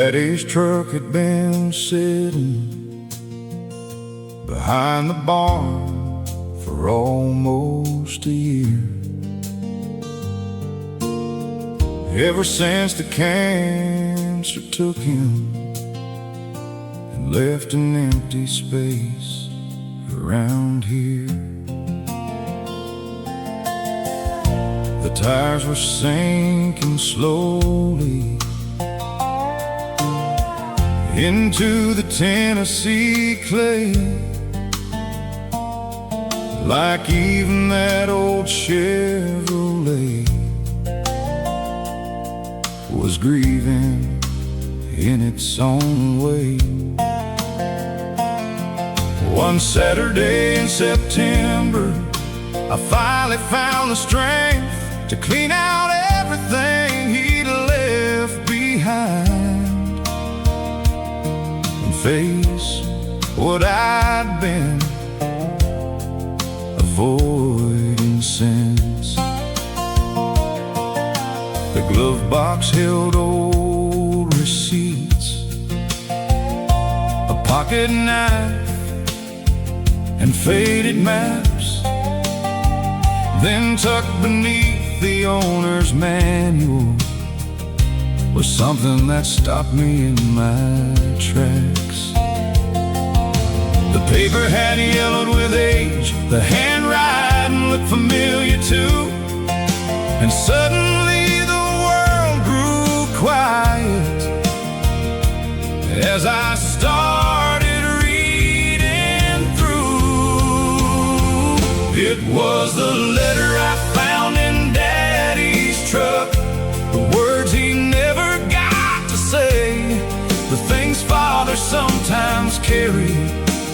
Daddy's truck had been sitting behind the barn for almost a year. Ever since the cancer took him and left an empty space around here. The tires were sinking slowly into the Tennessee clay, like even that old Chevrolet was grieving in its own way. One Saturday in September, I finally found the strength to clean out everything he'd left behind and face what I'd been avoiding since. The glove box held old receipts, a pocket knife, and faded maps. Then tucked beneath the owner's manual was something that stopped me in my tracks. The paper had yellowed with age, the handwriting looked familiar too, and suddenly the world grew quiet as I started reading through. It was the letter I found in Daddy's truck, the words he never got to say, the things Father sometimes carry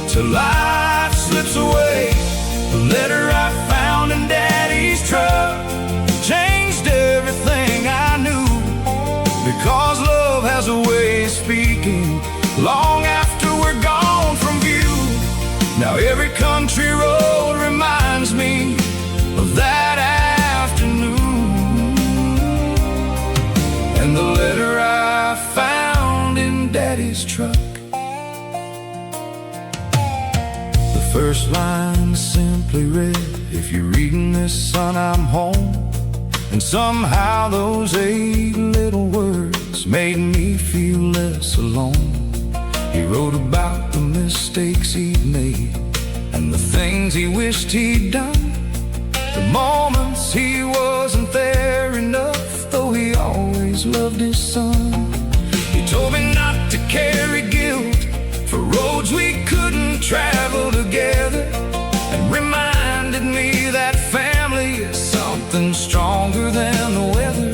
till life slips away. The letter I found in Daddy's truck changed everything I knew, because love has a way of speaking long after we're gone from view. Now every country road reminds me of that afternoon, and the letter I found in Daddy's truck. The first line simply read, "If you're reading this, son, I'm home." And somehow those 8 little words made me feel less alone. He wrote about the mistakes he'd made and the things he wished he'd done, the moments he wasn't there enough, though he always loved his son. He told me not to carry guilt for roads we couldn't travel together, and reminded me that family is something stronger than the weather.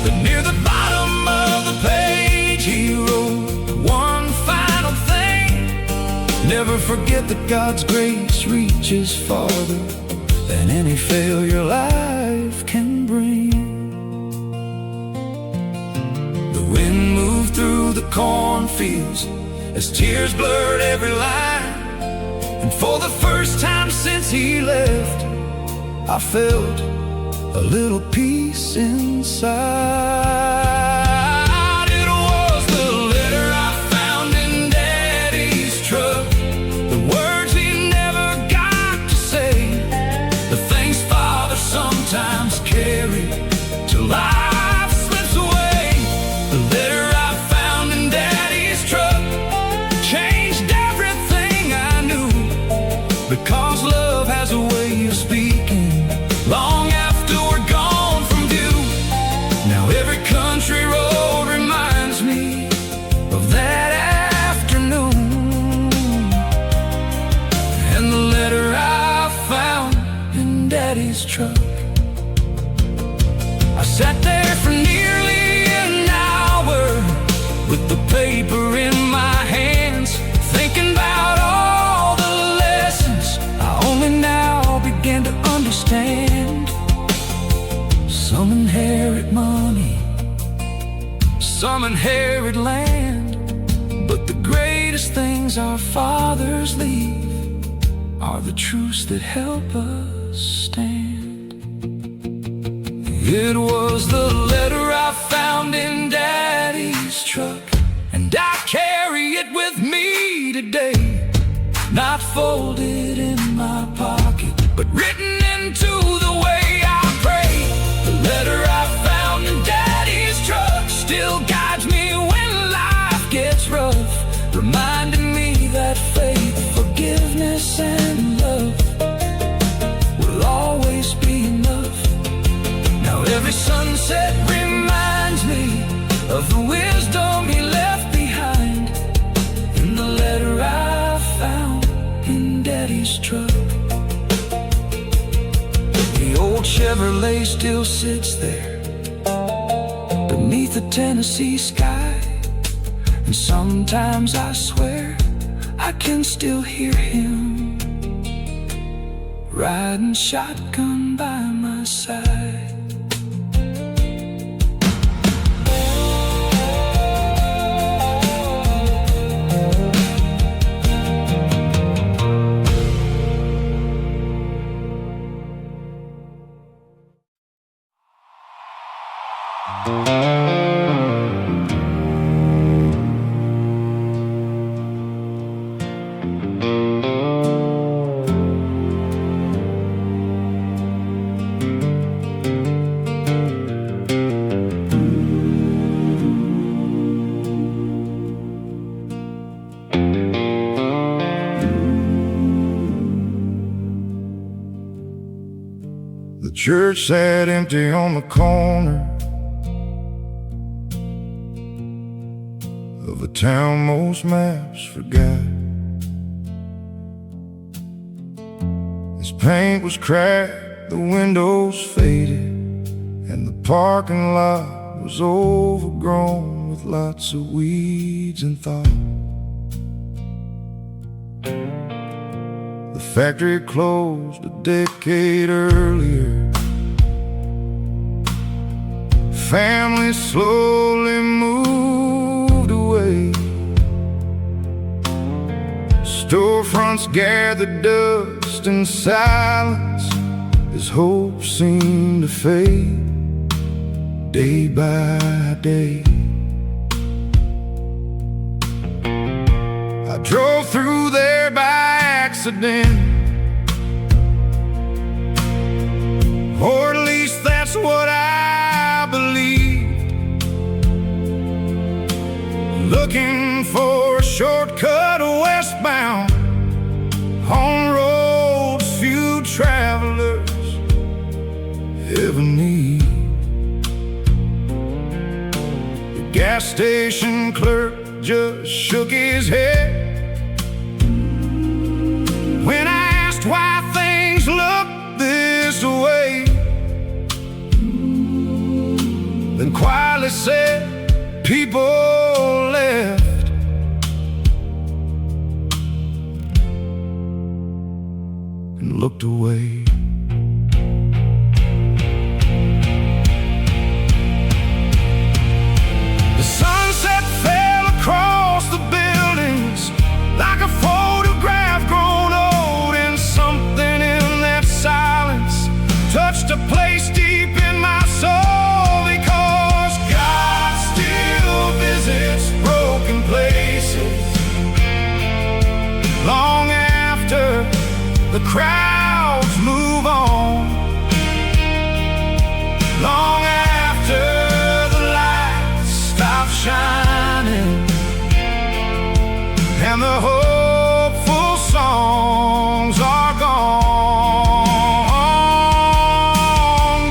But near the bottom of the page he wrote one final thing: never forget that God's grace reaches farther than any failure life can bring. The wind moved through the cornfields as tears blurred every line, and for the first time since he left, I felt a little peace inside. It was the letter I found in Daddy's truck, the words he never got to say, the things Father sometimes carry till life slips away. The letter I found in Daddy's truck changed everything I knew, because love has a way of speaking long after we're gone from view. Now every country road reminds me of that afternoon, and the letter I found in Daddy's truck. I sat there for nearly an hour with the paper in my hands, thinking about all the lessons I only now began to understand. Some inherit money, some inherit land, but the greatest things our fathers leave are the truths that help us stand. It was the letter I found in Daddy's truck. day, not folded in my pocket, but written into the way I pray. The letter I found in Daddy's truck still guides me when life gets rough, reminding me that faith, forgiveness, and love will always be enough. Now every sunset reminds me of the wisdom he left behind in the letter I found in Daddy's truck. The old Chevrolet still sits there beneath the Tennessee sky, and sometimes I swear I can still hear him riding shotgun by my side. The church sat empty on the corner of a town most maps forgot. Its paint was cracked, the windows faded, and the parking lot was overgrown with lots of weeds and thought. The factory closed a decade earlier. Families slowly moved away. Storefronts gathered dust in silence as hope seemed to fade day by day. I drove through there by accident, or at least that's what I believed, looking for a shortcut westbound on roads few travelers ever need. The gas station clerk just shook his head when I asked why things look this way, then quietly said, people left. And looked away. The sunset fell across the buildings like a photograph grown old, and something in that silence touched a place deep in my soul, because God still visits broken places long after the crowds move on, long after the lights stop shining and the hopeful songs are gone.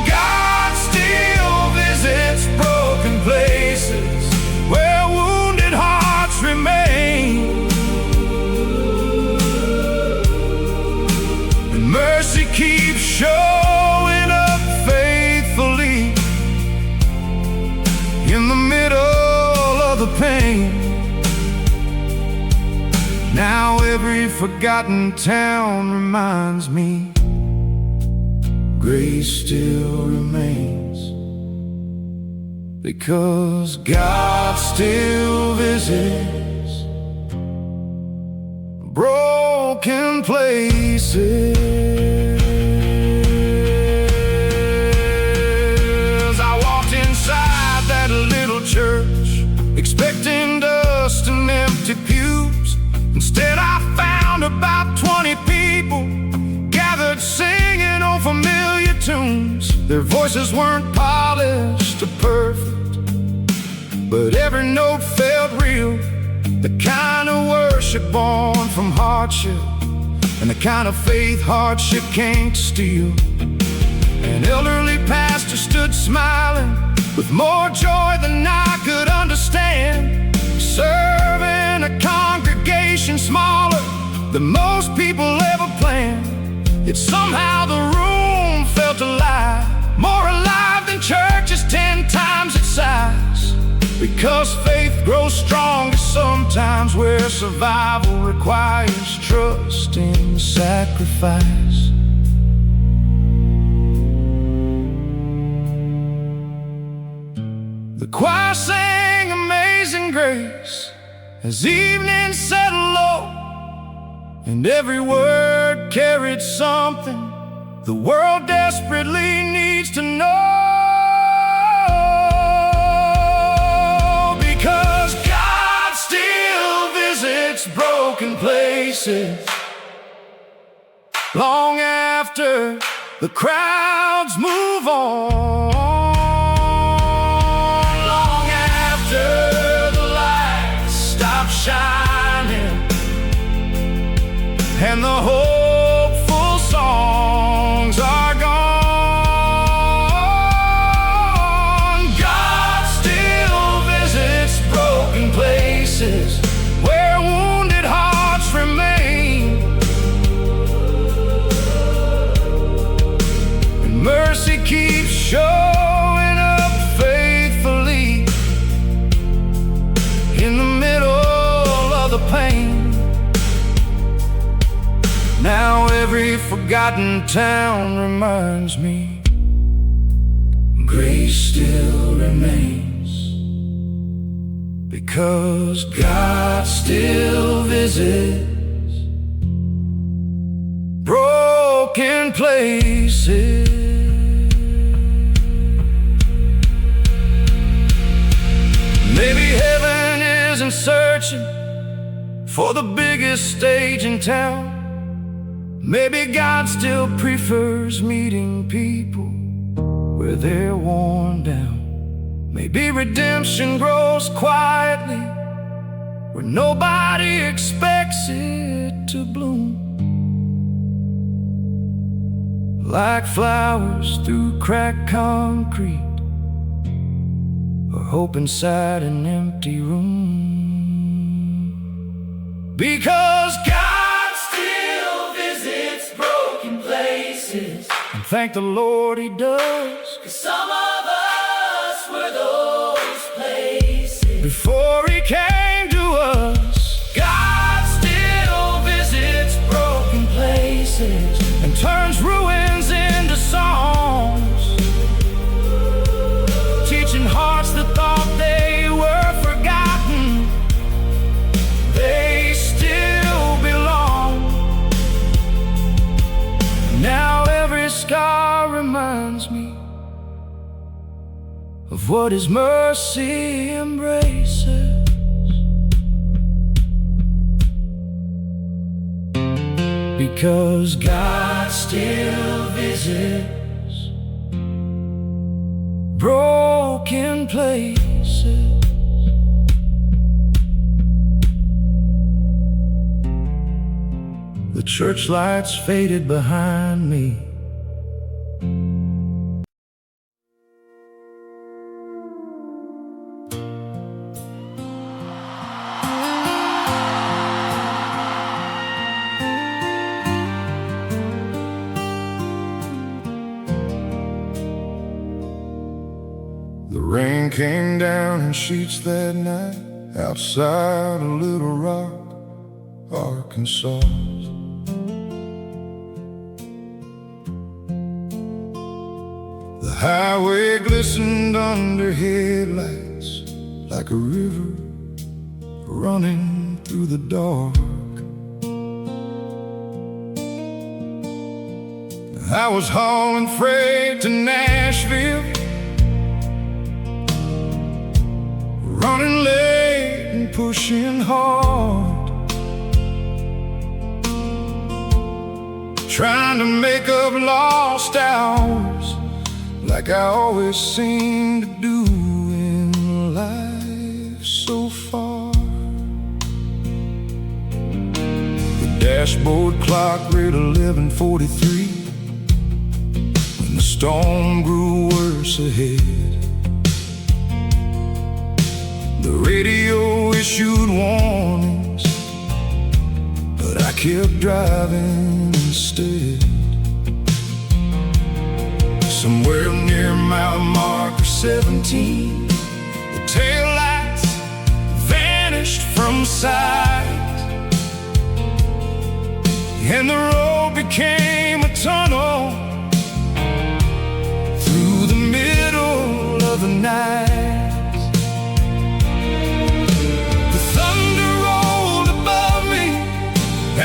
God still visits broken places where wounded hearts remain, and mercy keeps showing up faithfully in the middle of the pain. Now every forgotten town reminds me grace still remains, because God still visits broken places. I walked inside that little church, expecting dust and empty pews, Instead, I found about 20 people gathered singing on familiar tunes. Their voices weren't polished or perfect, but every note felt real. The kind of worship born from hardship, and the kind of faith hardship can't steal. An elderly pastor stood smiling with more joy than I could understand, serving a congregation smaller than most people ever planned. Yet somehow the room felt alive, more alive than churches 10 times its size. Because faith grows strongest sometimes where survival requires trust and sacrifice. The choir sang Amazing Grace as evening settled low, and every word carried something the world desperately needs to know. Because God still visits broken places long after the crowds move on. Long after the lights stop shining and the hopeful songs are gone. God still visits broken places where wounded hearts remain, and mercy keeps showing up faithfully in the middle of the pain. Now every forgotten town reminds me grace still remains, because God still visits broken places. Maybe heaven isn't searching for the biggest stage in town. Maybe God still prefers meeting people where they're worn down. Maybe redemption grows quietly where nobody expects it to bloom. Like flowers through cracked concrete, or hope inside an empty room. Because God still visits broken places, and thank the Lord He does, 'cause some of us were those places before He came to us. God still visits broken places and turns ruins into songs, teaching hearts that thought they were forgotten they still belong. Now every scar reminds me of what His mercy embraces. Because God still visits broken places. The church lights faded behind me. The rain came down in sheets that night outside of Little Rock, Arkansas. The highway glistened under headlights like a river running through the dark. I was hauling freight to Nashville, running late and pushing hard. trying to make up lost hours, like I always seem to do in life so far. The dashboard clock read 11:43 when the storm grew worse ahead. The radio issued warnings, but I kept driving instead. Somewhere near mile marker 17, the taillights vanished from sight, and the road became a tunnel through the middle of the night. The thunder rolled above me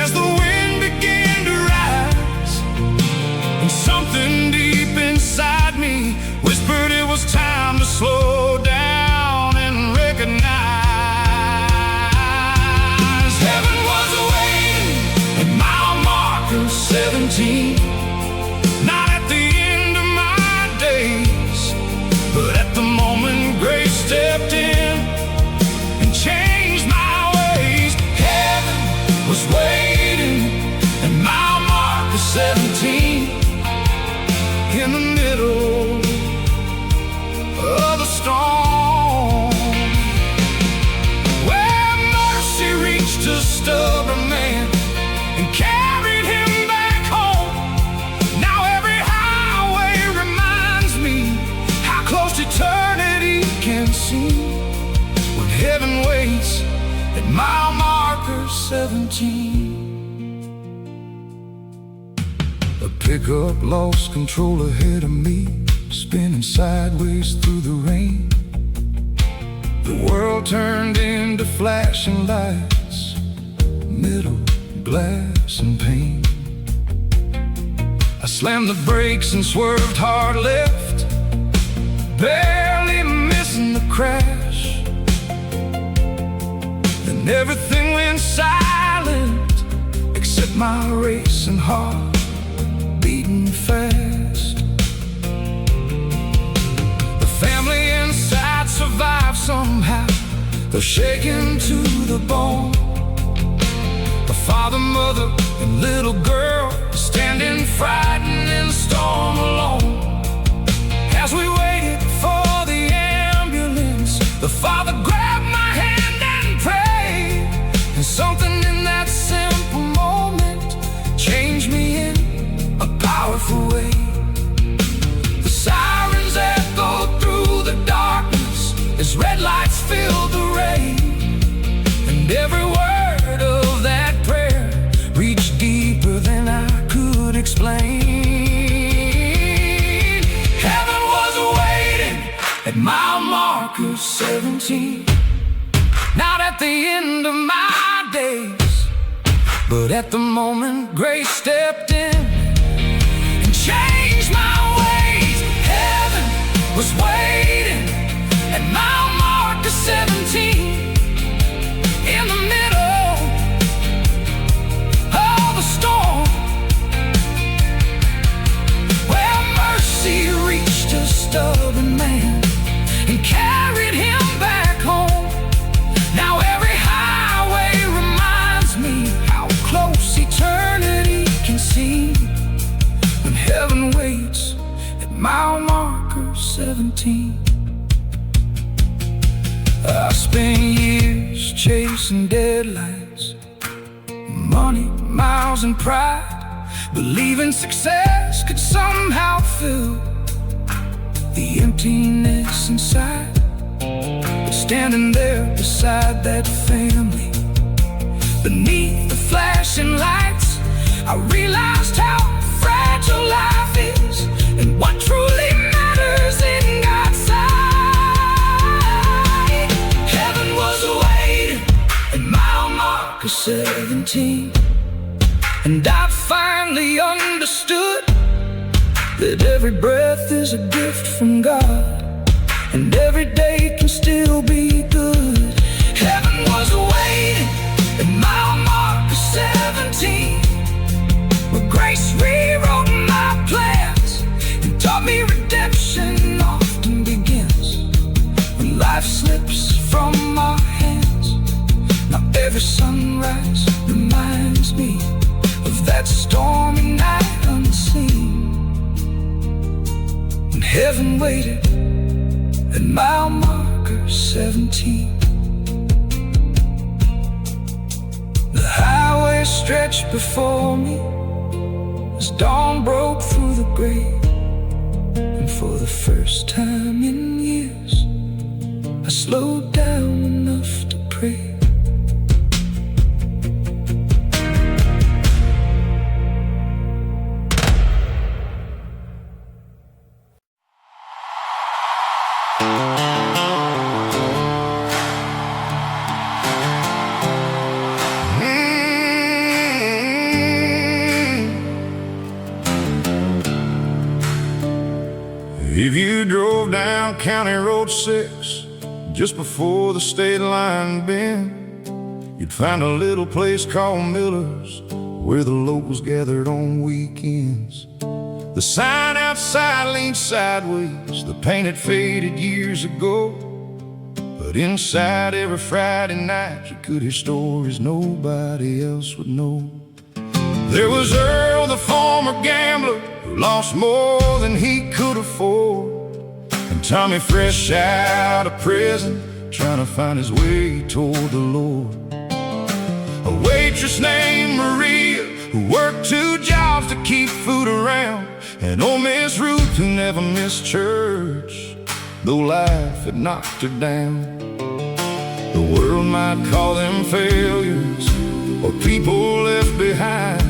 as the wind began to rise, and something deep inside me whispered it was time to slow down and recognize. Heaven was awaiting at mile marker 17, not at the end of my days, but at the moment grace stepped in and changed my ways. Heaven was waiting at mile marker 17, in the middle of the storm, where mercy reached a stubborn man and carried him back home. Now every highway reminds me how close eternity can seem when heaven waits at mile marker 17. A pickup lost control ahead of me, spinning sideways through the rain. The world turned into flashing lights, middle glass and pain. I slammed the brakes and swerved hard left, barely missing the crash. Then everything went silent except my racing heart beating fast. The family inside survived somehow, they're shaken to the bone. The father, mother, and little girl standing frightened in the storm alone. As we waited for the ambulance, the father grabbed my hand and prayed, and something in that simple moment changed me in a powerful way. The sirens echoed through the darkness as red lights filled the rain, and every word of that prayer reached deeper than I could explain. Heaven was waiting at mile marker 17, not at the end of my days, but at the moment grace stepped in and changed my ways. Heaven was waiting at mile marker 17, in the middle of a storm, where mercy reached a stubborn man and carried him back home. Now every highway reminds me how close eternity can seem when heaven waits at mile marker 17. I spent years chasing deadlines, money, miles, and pride, believing success could somehow fill the emptiness inside. But standing there beside that family, beneath the flashing lights, I realized how fragile life is and what truly matters in God's sight. Heaven was waiting at mile marker 17, and I finally understood that every breath is a gift from God, and every day can still be good. Heaven was waiting at mile marker 17, where grace sunrise reminds me of that stormy night unseen, when heaven waited at mile marker 17. The highway stretched before me as dawn broke through the gray, and for the first time in years I slowed down enough to pray. If you drove down County Road 6 just before the state line bend, you'd find a little place called Miller's, where the locals gathered on weekends. The sign outside leaned sideways, the paint had faded years ago, but inside every Friday night you could hear stories nobody else would know. There was Earl, the former gambler, who lost more than he could afford, and Tommy, fresh out of prison, trying to find his way toward the Lord. A waitress named Maria, who worked 2 jobs to keep food around, and old Miss Ruth, who never missed church, though life had knocked her down. The world might call them failures or people left behind,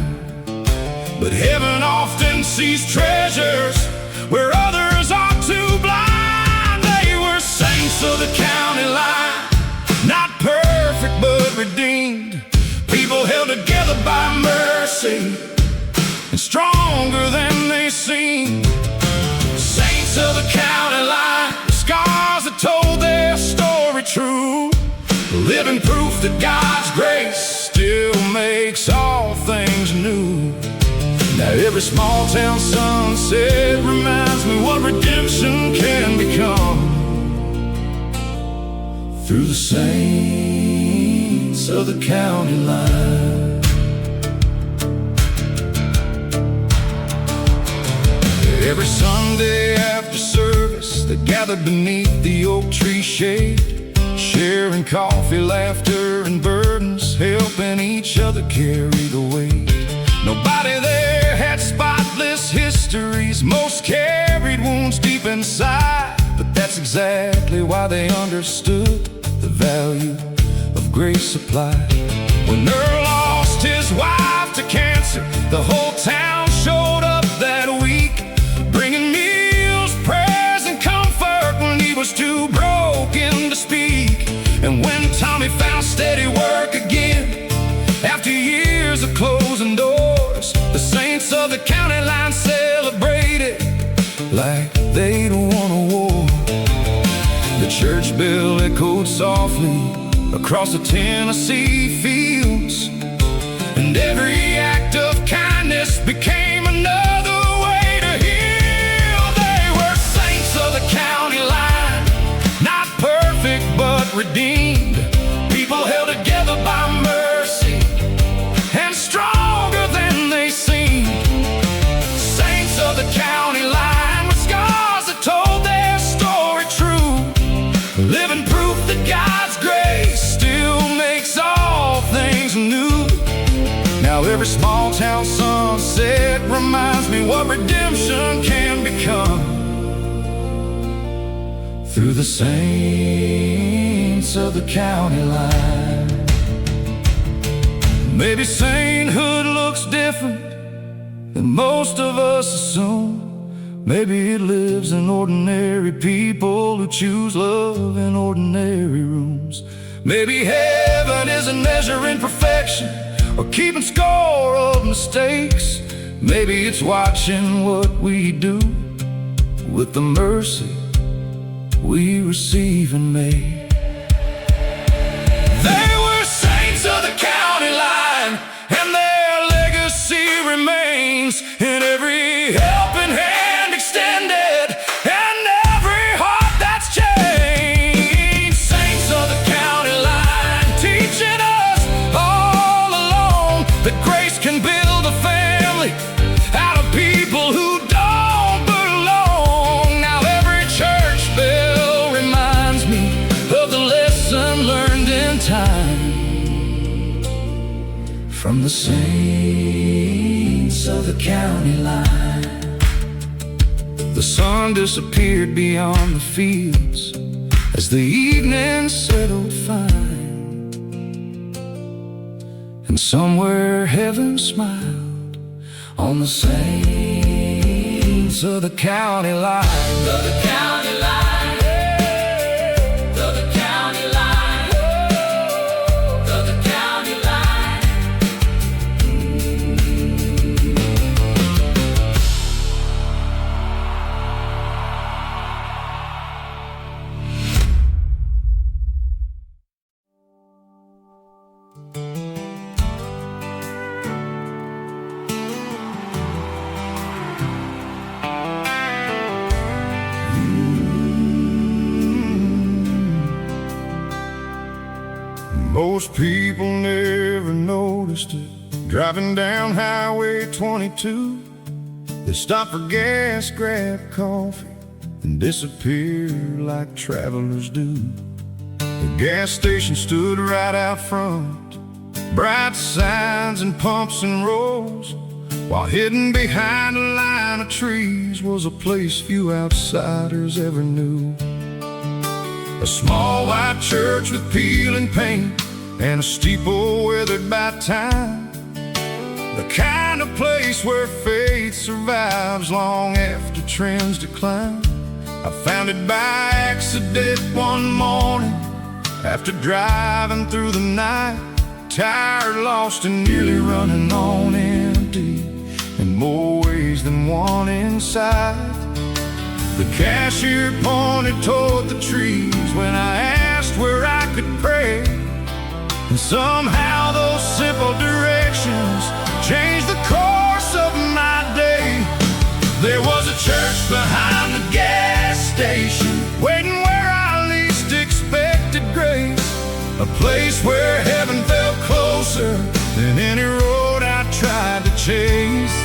but heaven often sees treasures where others are too blind. They were saints of the county line, not perfect but redeemed, people held together by mercy and stronger than they seemed. Saints of the county line, scars that told their story true, living proof that God's grace still makes all things new. Now every small town sunset reminds me what redemption can become, through the saints of the county line. Every Sunday after service they gathered beneath the oak tree shade, sharing coffee, laughter, and burdens, helping each other carry the weight. Nobody there had spotless histories, most carried wounds deep inside, but that's exactly why they understood the value of grace supplied. When Earl lost his wife to cancer, the whole town showed up that week, bringing meals, prayers, and comfort when he was too broken to speak. And when Tommy found steady work again, after years of closing doors, the saints of the county line celebrated like they'd won a war. The church bell echoed softly across the Tennessee fields, and every act of kindness became another way to heal. They were saints of the county line, not perfect but redeemed, people held together by mercy and stronger than they seemed. Saints of the county line with scars that told their story true, living proof that God's grace still makes all things new. Now every small town sunset reminds me what redemption can become, through the saints of the county line. Maybe sainthood looks different than most of us assume. Maybe it lives in ordinary people who choose love in ordinary rooms. Maybe heaven isn't measuring perfection or keeping score of mistakes. Maybe it's watching what we do with the mercy we receive and make. They were saints of the county line, and their legacy remains in every helping hand extended and every heart that's changed. Saints of the county line, teaching us from the saints of the county line. The sun disappeared beyond the fields as the evening settled fine, and somewhere heaven smiled on the saints of the county line. Of the county line, of the county line, of the county line. Most people never noticed it. Driving down Highway 22, they stop for gas, grab coffee, and disappear like travelers do. The gas station stood right out front, bright signs and pumps and rolls, while hidden behind a line of trees was a place few outsiders ever knew. A small white church with peeling paint and a steeple weathered by time, the kind of place where faith survives long after trends decline. I found it by accident one morning after driving through the night, tired, lost, and nearly running on empty in more ways than one inside. The cashier pointed toward the trees when I asked where I could pray, and somehow those simple directions changed the course of my day. There was a church behind the gas station, waiting where I least expected grace, a place where heaven felt closer than any road I tried to chase.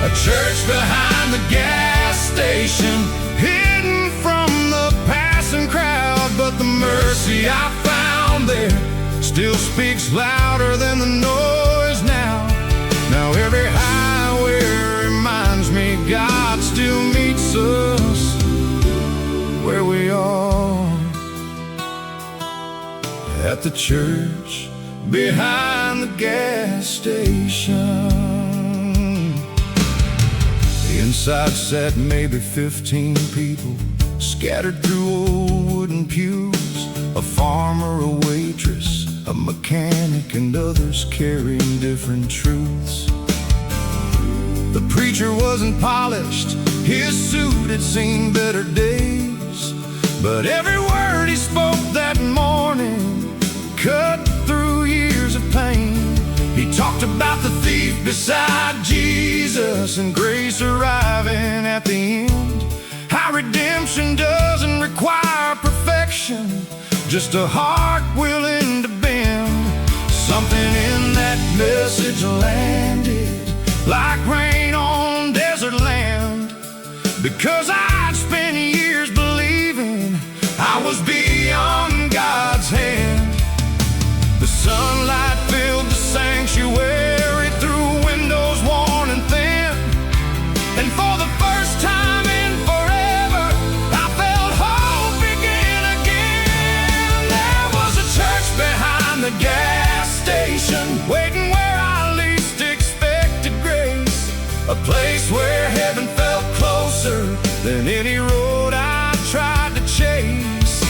A church behind the gas station, hidden from the passing crowd, but the mercy I found there still speaks louder than the noise now. Now every highway reminds me God still meets us where we are, at the church behind the gas station. The inside sat maybe 15 people, scattered through old wooden pews, a farmer, a waitress, a mechanic, and others carrying different truths. The preacher wasn't polished, his suit had seen better days, but every word he spoke that morning cut through years of pain. He talked about the thief beside Jesus and grace arriving at the end, how redemption doesn't require perfection, just a heart willing to bend. Something in that message landed like rain on desert land, because I'd spent years believing I was beyond God's hand. The sunlight filled the sanctuary through windows worn and thin, and for the first time in forever I felt hope begin again. There was a church behind the gas station, waiting where I least expected grace, a place where heaven felt closer than any road I tried to chase.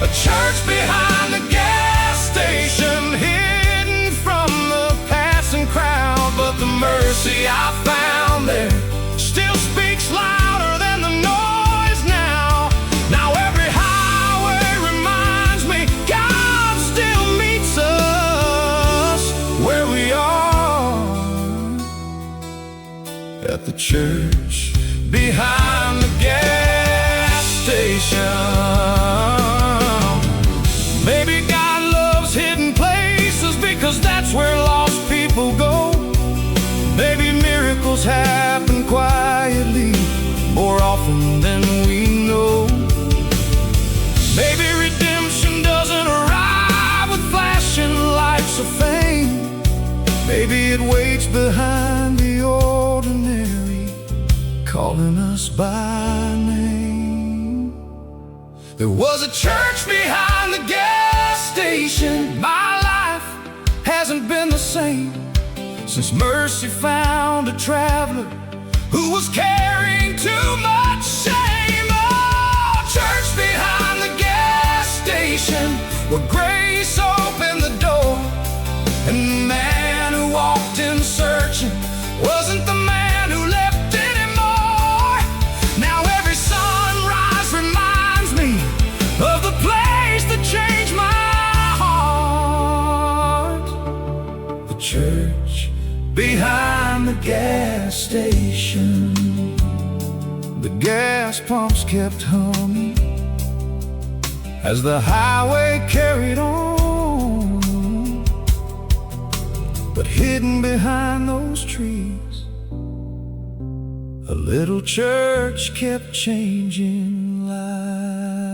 A church behind the gas station, hidden from the passing crowd, but the mercy I found there still speaks louder than the noise now. Now every highway reminds me God still meets us where we are, at the church behind the gas station. Maybe God loves hidden places because that's where lost people go. Maybe miracles happen quietly more often than we know. Maybe redemption doesn't arrive with flashing lights of fame, Maybe it waits behind the ordinary, calling us by name. There was a church behind the gas station. My life hasn't been the same since Mercy found a traveler who was carrying too much shame. Oh, church behind the gas station, where grace opened the door, and the man who walked in searching wasn't the man who left anymore. Now every sunrise reminds me of the place that changed my heart. The church behind the gas station. The gas pumps kept humming as the highway carried on, but hidden behind those trees, a little church kept changing lives.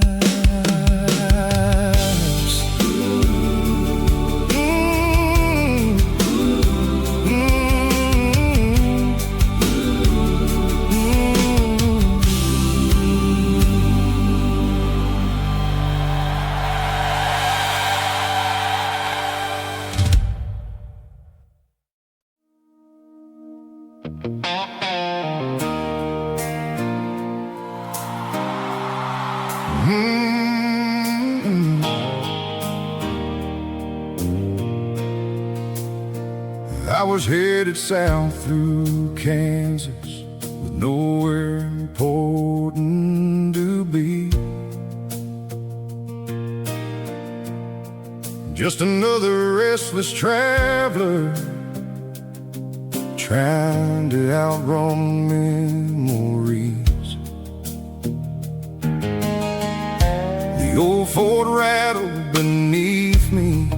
I was headed south through Kansas with nowhere important to be. Just another restless traveler trying to outrun memories. The old Ford rattled beneath me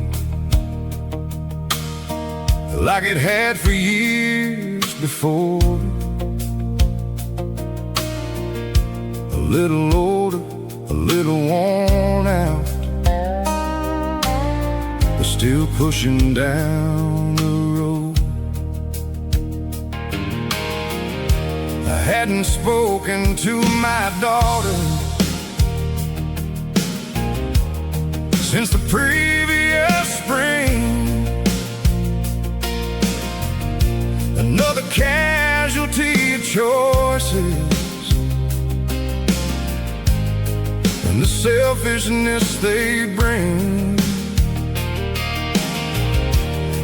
like it had for years before. A little older, a little worn out, but still pushing down the road. I hadn't spoken to my daughter since the previous spring. Another casualty of choices and the selfishness they bring.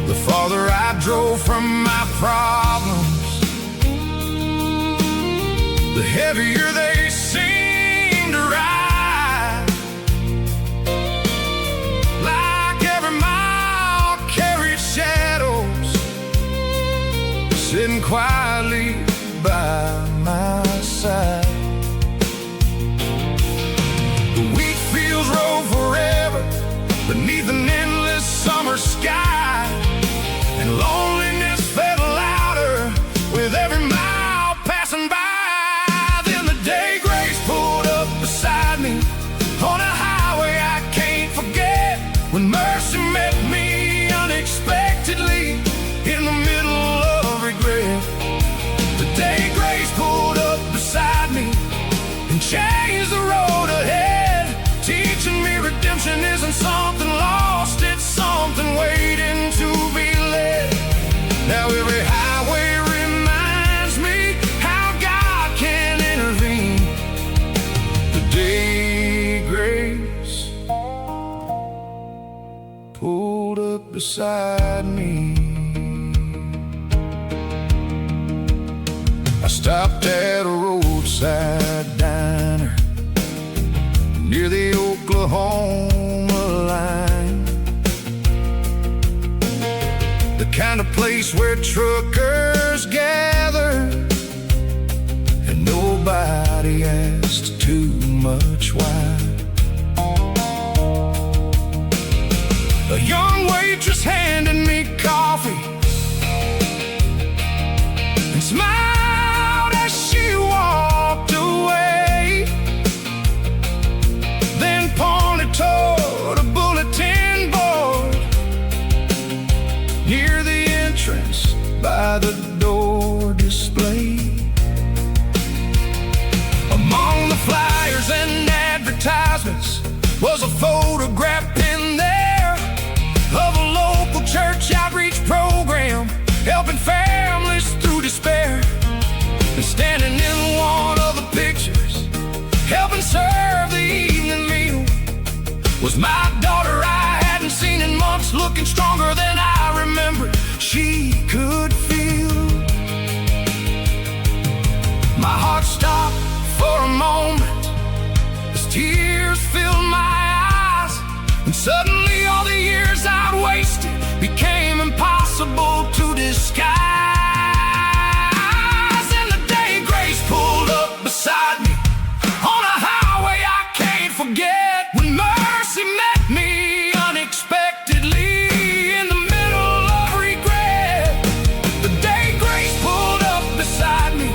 The farther I drove from my problems, the heavier they seemed to ride. Like every mile carried shadows, sitting quietly by my side. The wheat fields roll forever beneath an endless summer sky, and loneliness felt louder with every mile passing by. Then the day grace pulled up beside me on a highway I can't forget, when mercy met me unexpectedly in the middle of regret. The day grace pulled up beside me and changed the road ahead, teaching me redemption isn't something lost, it's something waiting to be led. Now every highway reminds me how God can intervene. The day grace pulled up beside me. I stopped at a roadside diner near the Oklahoma line, the kind of place where truckers gather and nobody asks too much why. A young waitress handed me coffee and smiled as she walked away, then pointed toward a bulletin board near the entrance entrance by the door display. Among the flyers and advertisements was a photograph pinned there of a local church outreach program helping families through despair. And standing in one of the pictures, helping serve the evening meal, was my daughter I hadn't seen in months, looking stronger than I remembered she could feel. My heart stopped for a moment as tears filled my eyes, and suddenly all the years I'd wasted became impossible to disguise. And the day Grace pulled up beside me on a highway I can't forget, when mercy met me unexpectedly in the middle of regret. The day Grace pulled up beside me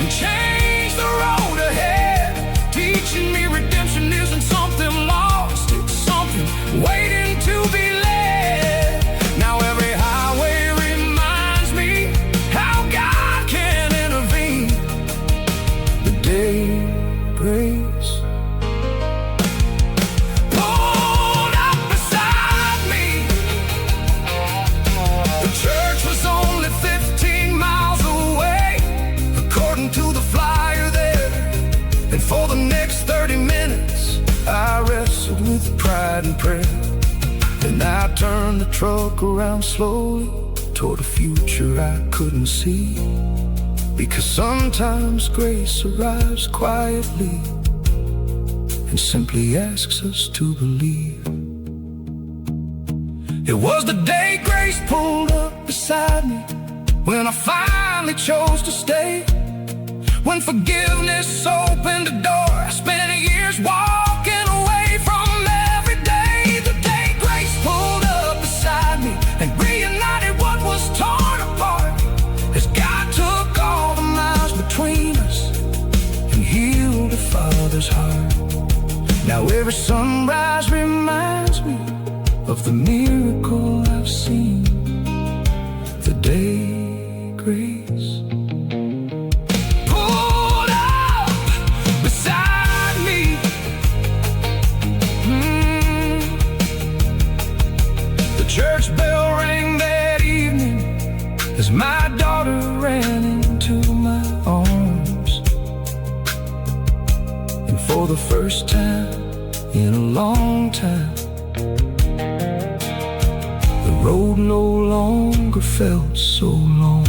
and changed the road ahead, teaching me redemption isn't something lost, it's something waiting to be led. Now every highway reminds me how God can intervene. The day Grace pulled up beside me. The church was only 15 miles away, according to the flyer there. And for the next 30 minutes I wrestled with pride and prayer. Then I turned the truck around slowly toward a future I couldn't see, because sometimes grace arrives quietly and simply asks us to believe. It was the day Grace pulled up beside me, when I finally chose to stay, when forgiveness opened the door I spent years walking away from every day. The day Grace pulled up beside me and reunited what was torn apart, as God took all the miles between us and healed a father's heart. Now every sunrise reminds me of the miracle I've seen. The day Grace Pulled up beside me. The church bell rang that evening as my daughter ran into my arms. And for the first time in a long time, the road no longer felt so long.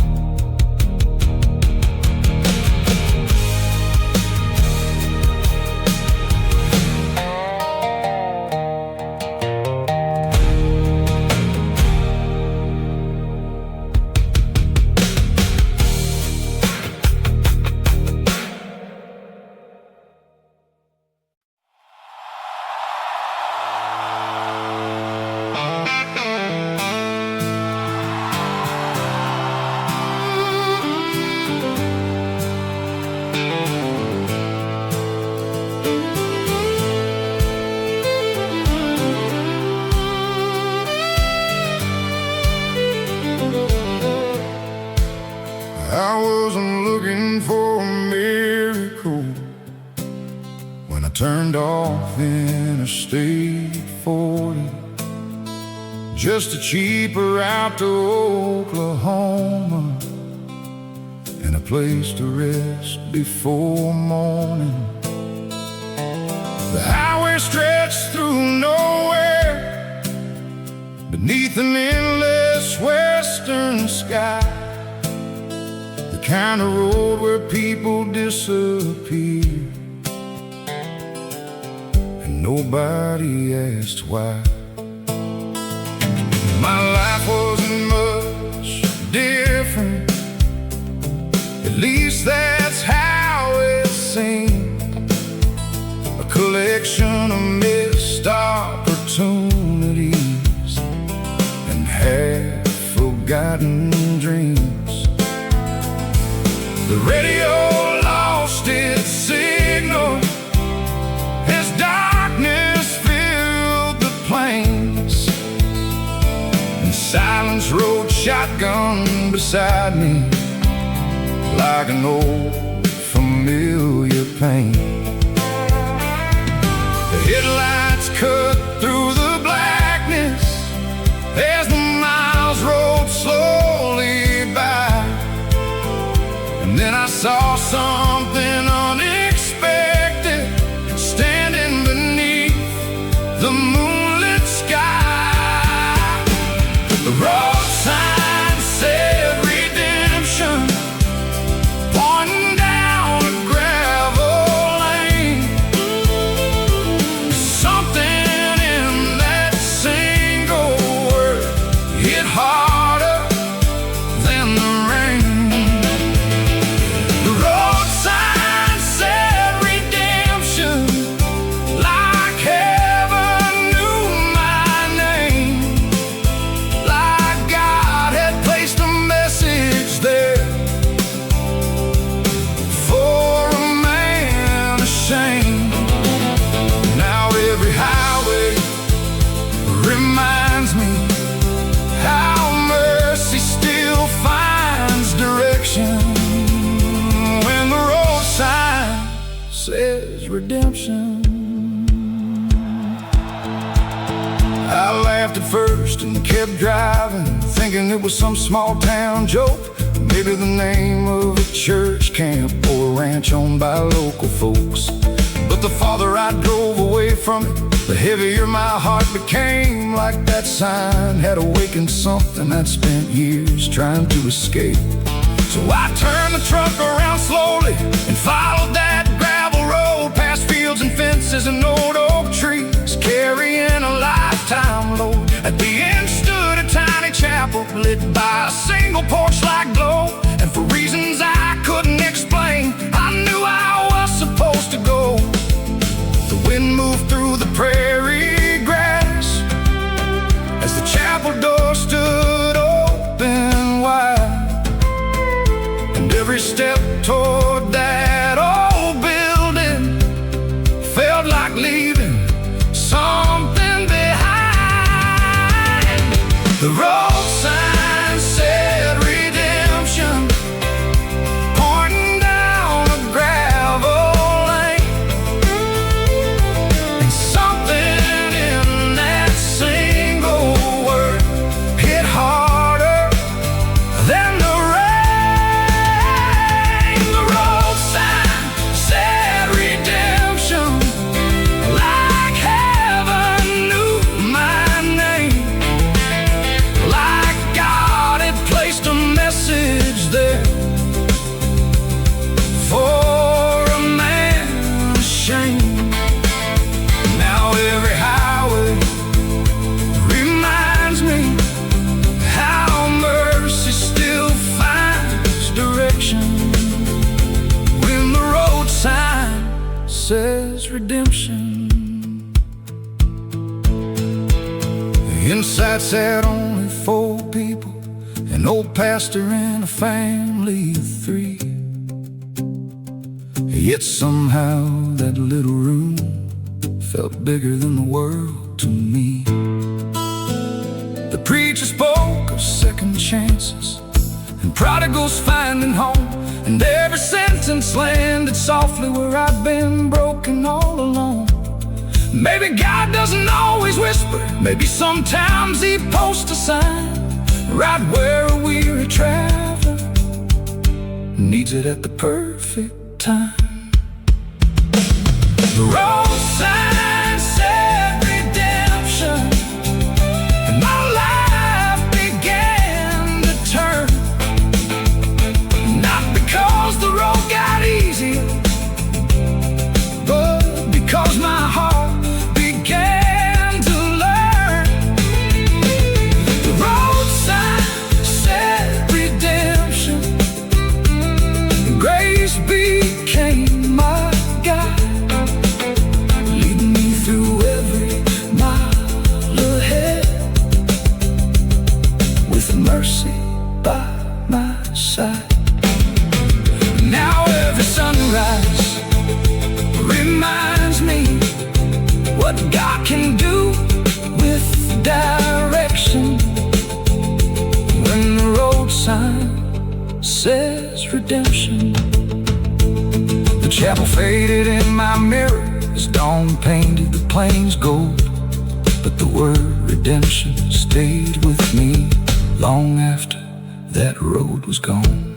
I wasn't looking for a miracle when I turned off Interstate 40, just a cheaper route to Oklahoma and a place to rest before morning. The highway stretched through nowhere beneath an endless western sky, the kind of road where people disappear and nobody asked why. My life wasn't much different, at least that's how it seemed. A collection of missed opportunities and half-forgotten dreams. The radio lost its signal as darkness filled the plains, and silence rode shotgun beside me, like an old familiar pain. The headlights cut through the blackness as the miles rolled slowly by. And then I saw something unexpected standing beneath the moonlit sky. The road sign said redemption, pointing down a gravel lane. Something in that single word hit harder than the rain. The road sign said redemption, like heaven knew my name, like God had placed a message there for a man ashamed. Now every highway reminds me how mercy still finds direction when the road sign says redemption. I laughed at first and kept driving, thinking it was some small town joke, maybe the name of a church camp or a ranch owned by local folks. But the farther I drove away from it, the heavier my heart became, like that sign had awakened something I'd spent years trying to escape. So I turned the truck around slowly and followed that gravel road, past fields and fences and old oak trees, carrying a lifetime load. At the end stood a tiny chapel lit by a single porch-like glow, and for reasons I couldn't explain, I knew I was supposed to go. The wind moved through the prairie grass as the chapel door stood open wide, and every step toward that old building felt like leaving something behind. The road sign said redemption, pointing down a gravel lane, and something in that single word hit harder than the rain. The road sign said redemption, like heaven knew my name, like God had placed a message there for a man ashamed. Now every highway reminds me how mercy still finds direction when the road sign says redemption. The inside sat only 4 people, an old pastor and a family of 3. Yet somehow that little room felt bigger than the world to me. The preacher spoke of second chances and prodigals finding home, and every sentence landed softly where I'd been broken all along. Maybe God doesn't always whisper, maybe sometimes He posts a sign right where a weary traveler needs it at the perfect time. The road sign said redemption, and my life began to turn, not because the road got easier, but because my heart began to learn. The road sign said redemption, and grace became my guide, leading me through every mile ahead, with mercy by my side. Now every sunrise reminds me what God can do with direction when the was redemption. The chapel faded in my mirror as dawn painted the plains gold, but the word redemption stayed with me long after that road was gone.